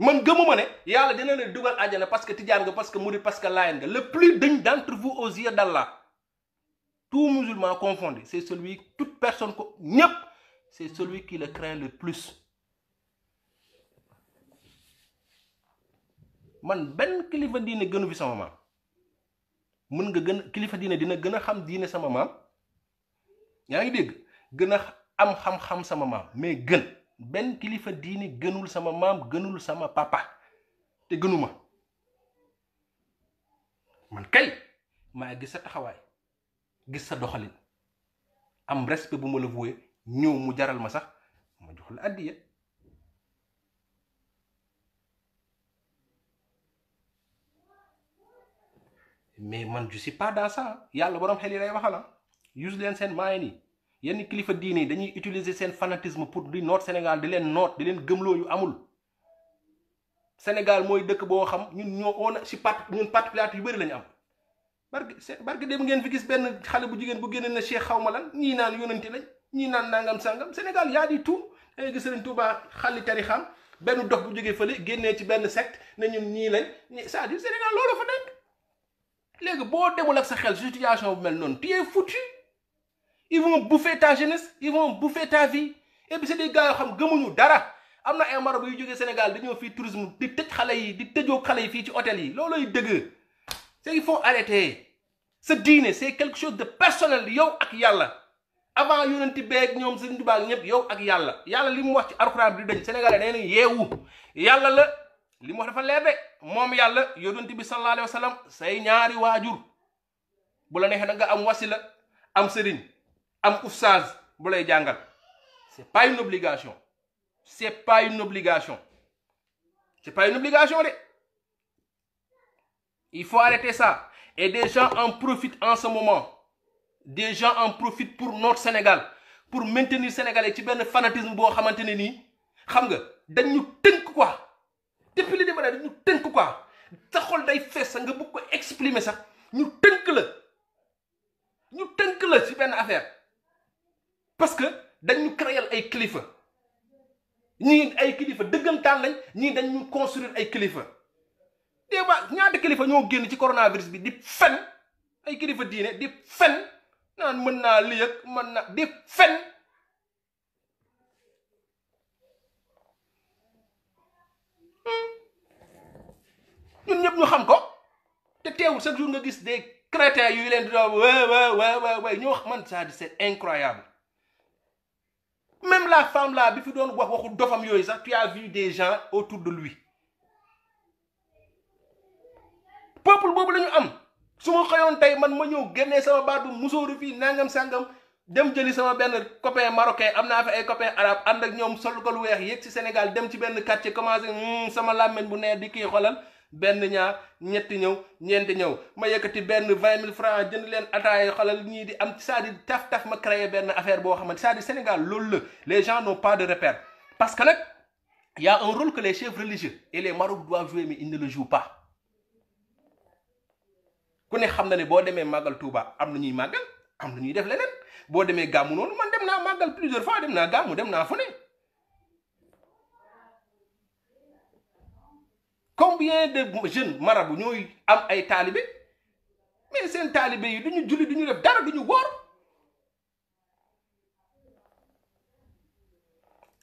man gëmuma ne yàlla dina la dugal àjjana parce que tijaan nga parce que murid parce que laayeen nga le plus digne d'entre vous aux yeux d'Allah tout musulman confondu c'est celui toute personne ko ñépp c'est celui qui le craint le plus man benn kilifa diine gënu fi sama maam mën nga gën kilifa diine dina gën a xam diine sama maam yaa ngi dégg gën a am xam-xam sama maam mais gën benn kilifa diine gënul sama maam gënul sama papa te gënuma man kay maa gis sa taxawaay gis sa doxalin am respect bu ma la voué ñëw mu jaral ma sax ma jox la addiya mais man je suis pas dans ça yàlla borom xel yi lay waxal use leen seen moyen yi yenn kilifa diine yi dañuy utiliser seen fanatisme pour di noot Sénégal di leen noot di leen gëmloo yu amul Sénégal mooy dëkk boo xam ñun ñoo on si ñun particularité yu bëri la ñu am barke dem ngeen fi gis benn xale bu jigéen bu génne na Cheikh xaw ma lan ñii naan yonanti lañ ñii naan nangam sangam Sénégal yaa di tout dangay gis Sëriñ Tuubaa xali tarixam benn dox bu jógee fële génnee ci benn secte ne ñun ñii lañ c'est-à-dire Sénégal loolu fa nekk léegi boo demul ak sa xel situation bu mel noonu tu es foutu ils vont bouffer ta jeunesse ils vont bouffer ta vie et puis c'est des gars yoo xam gëmuñu dara am na ay marabout yu jógee Sénégal dañoo fii tourisme di tëj xale yi di tëjoo xale yi fii ci hôtel yi loolooy dëgg c'est il faut arrêter sa diine c'est quelque chose de personnel yow ak yàlla avant yonenti beeg ñoom Sëriñ Tuubaa ñëpp yow ak yàlla yàlla li mu wax ci alxuraan bi du dañ Sénégalais nee nañ yeewu yàlla la li mu wax dafa leer de moom yàlla yonent bi sallallahu alayhi wa sallam say ñaari waajur bu la neexee nag nga am wasila am sëriñ am oustaz bu lay jàngal c'est pas une obligation c'est pas une obligation c'est pas une obligation de il faut arrêter ça et des gens en profitent en ce moment des gens en profitent pour notre Sénégal pour maintenir Sénégalais ci benn fanatisme boo xamante ne nii xam nga dañu tënk quoi depuis le début dañu tënk quoi sa xol day fees sax nga bëgg ko exprimer sax ñu tënk la ci benn affaire parce que dañu créer ay kilifa ñii ay kilifa dëggantaan lañ ñii dañu construire ay kilifa des fois ñaata kilifa ñoo génn ci coronavirus bi di fen ay kilifa diine di fen naan mën naa lii ak mën naa di fen ñun ñëpp ñu xam ko te teewul chaque jour nga gis des crétins yu leen di doon waay ñoo wax man ça c'est incroyable même la femme là bi fi doon wax waxu dofam yooyu sax tu as vu des gens autour de lui peuple boobu la ñu am su ma xëyoon tey man ma ñëw génnee sama baatu musóoru fii nangam sangam dem jëli sama benn copain marocain am naa fi ay copain arabe ànd ak ñoom sol ko lu weex yéeg ci Sénégal dem ci benn quartier commencé sama làmmiñ bu neex di kii xolal benn ñaar ñetti ñëw ñeenti ñëw ma yëkkati benn 20 000 francs jënd leen ataaya xolal ñii di am c'est-à-dire taf ma créé benn affaire boo xamante c'est-à-dire Sénégal loolu la les gens n'ont pas de repère parce que nag y a un rôle que les chefs religieux et les marabouts doivent jouer mais ils ne le jouent pas ku ne xam na ne boo demee màggal Touba am na ñuy màggal am na ñuy def leneen boo demee gàmmu noonu man dem naa màggal plusieurs fois dem naa gàmmu dem naa fu ne combien de jeunes marabouts ñooy am ay taalibe mais seen taalibe yi duñu julli duñu def dara duñu woor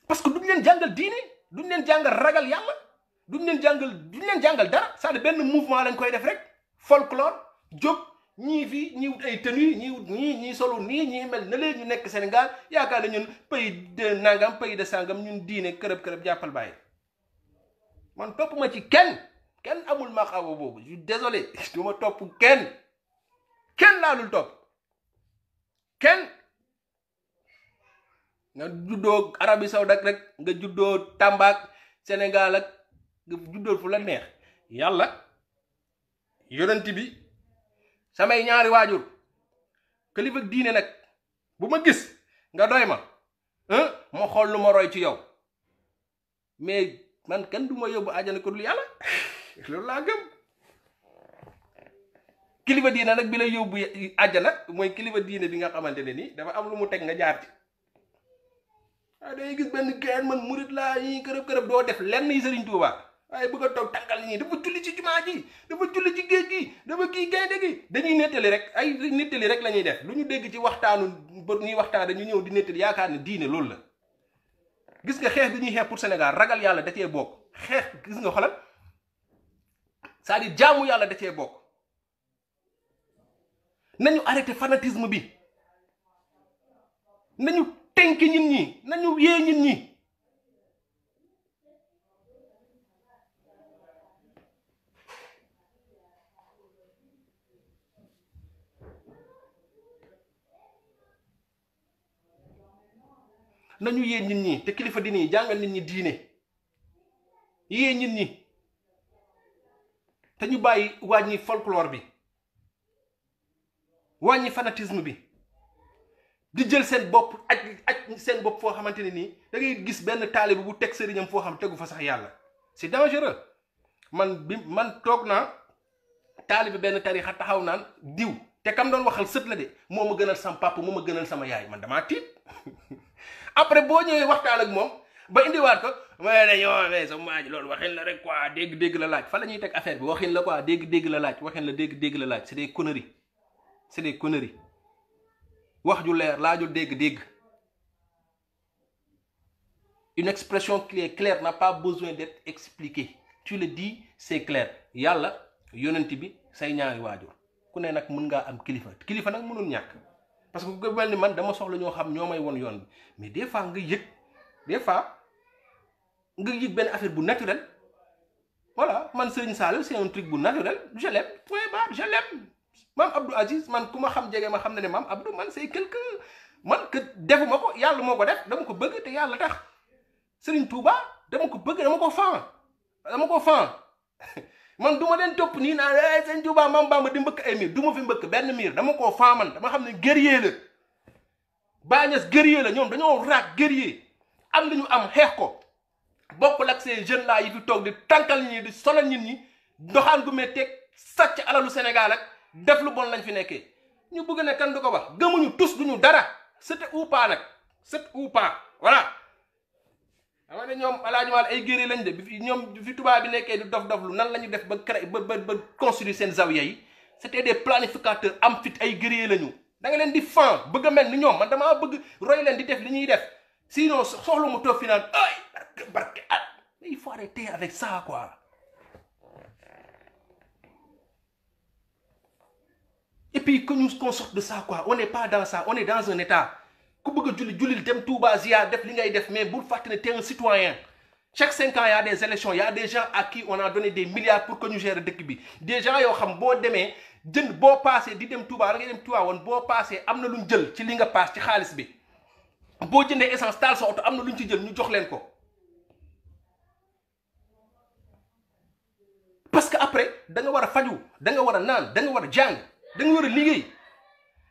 parce que duñu leen jàngal diine duñu leen jàngal ragal yàlla duñu leen jàngal dara c'est-à-dire benn mouvement lañ koy def rek folklore jóg ñii fii ñii wut ay tenues ñii solu nii ñii mel na leen ñu nekk Sénégal yaakaar na ñun pays de nangam pays de sangam ñun diine kërëb jàppal bàyyi man topp ma ci kenn amul ma xawa boobu je suis désolé du ma topp kenn laa dul topp kenn nga juddoo Arabie Saoudite rek nga juddoo Tamba Sénégal ak nga juddoo fu la neex yàlla yonent bi samay ñaari waajur kilifa diine nag bu ma gis nga doy ma ma xool lu ma roy ci yow mais man kenn du ma yóbbu àjjana ko dul yàlla loolu laa gëm kilifa diine nag bi lay yóbbu àjjana mooy kilifa diine bi nga xamante ne nii dafa am lu mu teg nga jaar ci waaye day gis benn geen man murit laa yi kërëb doo def lenn yi Sëriñ Tuubaa waaye bëgg a toog tàngal ñii dafa julli ci jumaa ji dafa julli ci géej gi dafa kii gaynde gi dañuy nettali rek ay nettali rek la ñuy def lu ñu dégg ci waxtaanu ba ñuy waxtaan dañu ñëw di nettali yaakaar ne diine loolu la. gis nga xeex bi ñuy xeex pour Sénégal ragal yàlla da cee bokk xeex gis nga xolal c'est-à-dire jaamu yàlla da cee bokk nañu arrêté fanatisme bi nañu tënk nit ñi nañu yee nit ñi. nañu yee nit ñi te kilifa diine yi jàngal nit ñi diine yee nit ñi te ñu bàyyi wàññi folklore bi wàññi fanatisme bi di jël seen bopp aj seen bopp foo xamante ne nii da ngay gis benn taalibe bu teg sëriñam foo xam tegu fa sax yàlla c'est dangereux. man toog naa taalibe benn tarixa taxaw naan diw te kam doon waxal sët la de moo ma gënal sama papa moo ma gënal sama yaay man damaa tiit. après boo ñëwee waxtaan ak moom ba indiwaat ko ma ne ñoo sama maa ji loolu waxin la rek quoi dégg-dégg la laaj fa la ñuy teg affaire bi waxin la quoi dégg-dégg la laaj waxin la dégg-dégg la laaj c'est des conneries wax ju leer laajul dégg-dégg. Une expression qui est claire n'a pas besoin d'être expliquée tu le dis c'est clair yàlla yonent bi say ñaari waajur ku ne nag mën ngaa am kilifa nag mënul ñàkk. parce que ku mel ni man dama soxla ñoo xam ñoo may won yoon bi mais des fois nga yëg benn affaire bu naturel voilà man Serigne Saliou c'est un truc bu naturel je l'aime point barre je l'aime. Maam Abdou Aziz man ku ma xam jege ma xam ne Maam Abdou man c'est quelque man que defuma ko yàlla moo ko def dama ko bëgg te yàlla tax Serigne Touba dama ko bëgg dama ko fan man du ma leen topp nii naa Serigne Touba Maam Bamba di mbëkk ay miir du ma fi mbëkk benn miir dama koo fan man dama xam ne guerrier la Baay Ñas guerrier la ñoom dañoo raak guerrier am li ñu am xeex ko bokkul ak ces jeunes là yi fi toog di tànkal ñi di solal nit ñi doxaan gu metteeg sàcc alalu Sénégal ak def lu bon lañ fi nekkee ñu bëgg ne kan du ko wax gëmuñu tous duñu dara c'est ou pas nag c'est ou pas voilà. xam nga ñoom Alaaji Maal ay guerrier lañ de ñoom fi tubaab bi nekkee di dof lu nan la ñu def ba créer ba construire seen zawiya yi c'était des planificateurs am fit ay guerrier lañu. da nga leen di fan bëgg a mel ni ñoom man damaa bëgg roy leen di def li ñuy def sinon soxla mu toog fi naan ay barke il faut arrêter avec ça quoi. Et puis que nous qu'on sorte de ça quoi on n'est pas dans ça on est dans un état ku bëgg a julli dem Touba ziar def li ngay def mais bul fàtte ne t'es un citoyen. Chaque 5 ans il y a des élections il y a des gens à qui on a donné des milliards pour que ñu gérer dëkk bi des gens yoo xam boo demee jënd boo paasee di dem Touba da ngay dem Touba woon boo paasee am na lu ñu jël ci li nga paas ci xaalis bi boo jëndee essence taal sa oto am na lu ñu ci jël ñu jox leen ko. parce que après da nga war a faju da nga war a naan da nga war a jàng da nga war a liggéey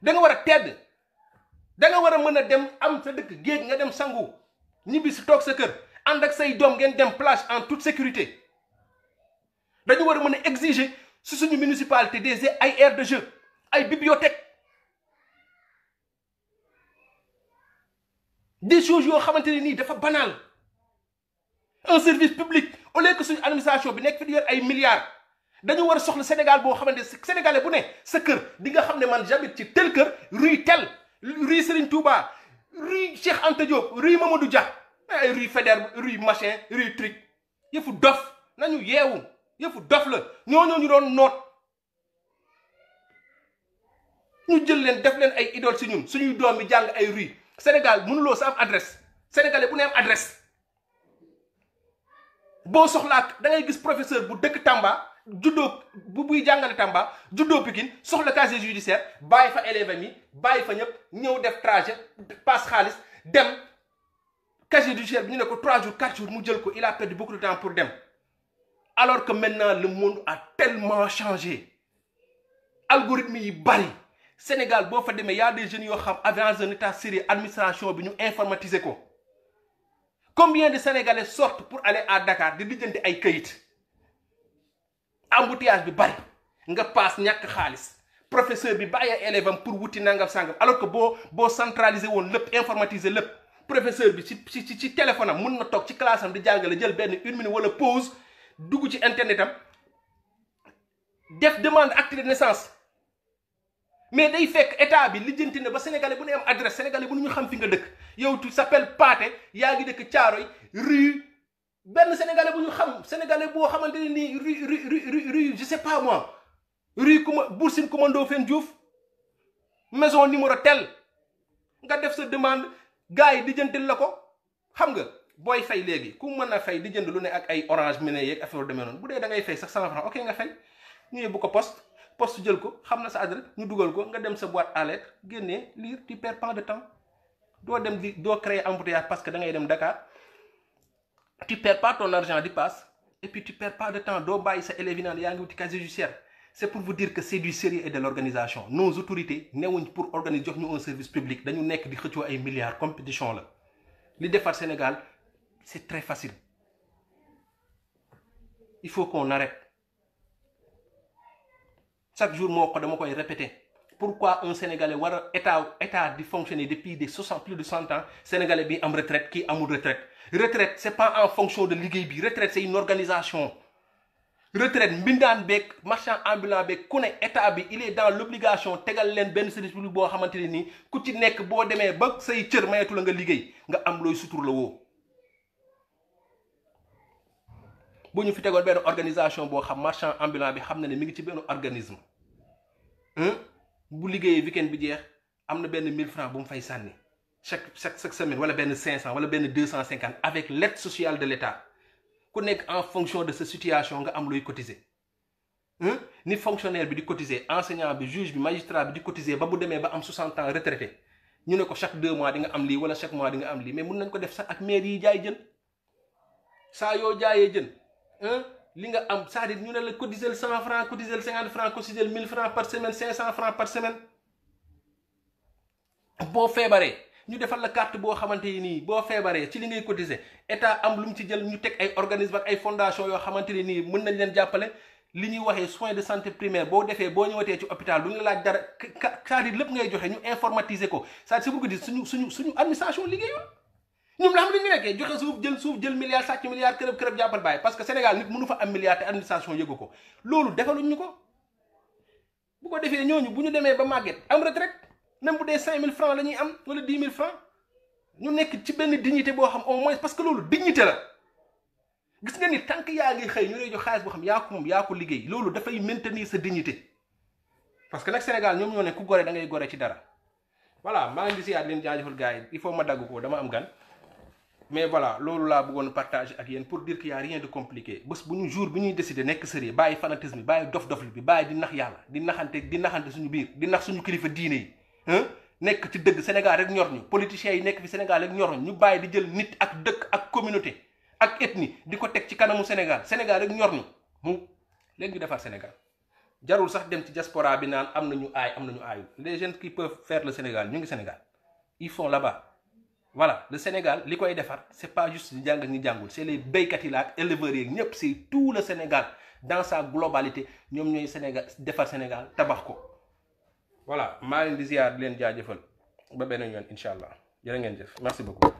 da nga war a tedd da nga war a mën a dem am sa dëkk géej nga dem sangu ñibbi si toog sa kër ànd ak say doom ngeen dem plage en toute sécurité dañu war a mën a exiger si suñu municipalité ay aires de jeu ay bibliothèques des choses yoo xamante ne nii dafa banal un service public au lieu que suñu administration bi nekk fi di yor ay milliards dañu war a soxla Sénégal boo xamante sénégalais bu ne sa kër di nga xam ne man j'habite ci tel kër rue tel rue Serigne Touba rue Cheikh Anta Diop rue Mamadou Dia ay rue Faidherbe rue machin rue truc yëfu dof nañu yeewu yëfu dof la ñooñu ñu doon noot ñu jël leen def leen ay idole si ñun suñuy doom yi jàng ay rue Sénégal mënuloo sa am adresse sénégalais bu ne am adresse boo soxlaa da ngay gis professeur bu dëkk Tamba juddoo bu buy jàngale Tamba juddoo Pikine soxla casier judiciaire bàyyi fa élèves yi bàyyi fa ñëpp ñëw def trajet passe xaalis dem casier judiciaire bi ñu ne ko 3 jours 4 jours mu jël ko il a perdu beaucoup de temps pour dem alors que maintenant le monde a tellement changé algorithme yi bari Sénégal boo fa demee y a des jeunes yoo xam dans un état sérieux administration bi ñu informatiser ko combien de Sénégalais sortent pour aller à Dakar di lijjanti ay këyit embouteillage bi bari nga paas ñàkk xaalis professeur bi bàyyi élève am pour wuti nangam sangam alors que boo centraliser woon lépp informatiser lépp professeur bi ci téléphone am mun na toog ci classe am di jàngale jël benn 1 minute wala pause dugg ci internet am def demande acte de naissance mais day fekk état bi lijjanti na ba sénégalais bu ne am adresse sénégalais bu ñu xam fi nga dëkk yow tu s'appelle Pathé yaa ngi dëkk Thiaroye rue benn sénégalais bu ñu xam sénégalais boo xamante ne nii rue je sais pas moi rue Boursine Coumando Fen Diouf maison numéro tel nga def sa demande gars yi lijjantil la ko xam nga booy fay léegi ku mën a fay di jënd lu ne ak ay Orange Money yeeg affaire demee noonu bu dee da ngay fay sax 100 francs ok nga fay ñu yóbbu ko poste jël ko xam na sa adresse ñu dugal ko nga dem sa boîte à lettres génnee lire tu perds pas de temps doo créer embouteillage parce que da ngay dem Dakar tu perds pas ton argent di passe et puis tu perds pas de temps doo bàyyi sa élèves yi naan yaa ngi wuti casier judiciaire c'est pour vous dire que c'est du sérieux et de l'organisation nos autorités newuñ pour organiser jox ñu un service public dañu nekk di xëccoo ay milliards compétition la li defar Sénégal c'est très facile il faut qu'on arrête chaque jour moo ko dama koy répéter pourquoi un Sénégalais war a état di fonctionner depuis plus de 100 ans Sénégalais bi am retraite kii amul retraite c'est pas en fonction de liggéey bi retraite c'est une organisation retraite mbindaan beeg marchand ambulant beeg ku ne état bi il est dans l'obligation tegal leen benn service public boo xamante ne nii ku ci nekk boo demee ba say cër mayetu la nga liggéey nga am looy sutur la woo bu ñu fi tegoon benn organisation boo xam marchand ambulant bi xam na ne mi ngi ci benn organisme bu liggéeyee weekend bi jeex am na benn 1000 francs bu mu fay sànni chaque semaine wala benn 500 wala benn 250 avec l'aide sociale de l'État ku nekk en fonction de sa situation nga am looy cotiser ni fonctionnaire bi di cotiser enseignant bi juge bi magistrat bi di cotiser ba bu demee ba am 60 ans retraité ñu ne ko chaque 2 mois di nga am lii wala chaque mois di nga am lii mais mun nañ ko def sax ak maire yi jaay jën saa yoo jaayee jën li nga am c'est-à-dire ñu ne la cotiser 100 francs cotiser 50 francs cotiser 1000 francs par semaine 500 francs par semaine boo feebaree ñu defal la carte boo xamante ni nii boo feebaree ci li ngay cotiser état am lu mu ci jël ñu teg ay organisme ak ay fondation yoo xamante ne nii mën nañ leen jàppale li ñuy waxee soins de santé primaire boo defee boo ñëwatee ci hôpital du ñu la laaj dara c'est-à-dire lépp ngay joxe ñu informatiser ko c'est-à-dire c'est pour que suñu administration liggéeyul ñoom la xam ne ñu nekkee joxe suuf jël milliard sàcc milliard kërëb jàppal bàyyi parce que Sénégal nit mënu fa am milliard te administration yëgu ko loolu defaluñ ñu ko bu ko defee ñooñu bu ñu demee ba màgget am retraite même bu dee 5000 francs la ñuy am wala 10 000 francs ñu nekk ci benn dignité boo xam au moins parce que loolu dignité la gis nga ni tant que yaa ngi xëy ñu lay jox xaalis boo xam yaa ko moom yaa ko liggéey loolu dafay maintenir sa dignité parce que nag Sénégal ñoom ñoo ne ku gore da ngay gore ci dara voilà maa ngi di siyaat leen jaajëfal gars yi il faut ma dagg ko dama am gan mais voilà loolu laa bëggoon partager ak yéen pour dire qu'il y a rien de compliqué bés bu ñu jour bi ñuy décider nekk sérieux bàyyi fanatisme bi bàyyi dof-dofli bi bàyyi di nax yàlla di naxante suñu biir di nax suñu kilifa diine yi nekk ci dëgg Sénégal rek ñor ñu politiciens yi nekk fi Sénégal rek ñor ñu bàyyi di jël nit ak dëkk ak communauté ak ethnie di ko teg ci kanamu Sénégal rek ñor ñu leen ñu defar Sénégal jarul sax dem ci diaspora bi naan am nañu aayul les jeunes qui peuvent faire le Sénégal ñu ngi Sénégal ils font là-bas voilà le Sénégal li koy defar c'est pas juste ñi jàng ñi jàngul c'est les béykat yi la ak éleveurs yi ñëpp c'est tout le Sénégal dans sa globalité ñoom ñooy Sénégal defar Sénégal tabax ko voilà maa leen di ziar di leen jaajëfal ba beneen yoon incha allah jërë ngeen jëf merci beaucoup.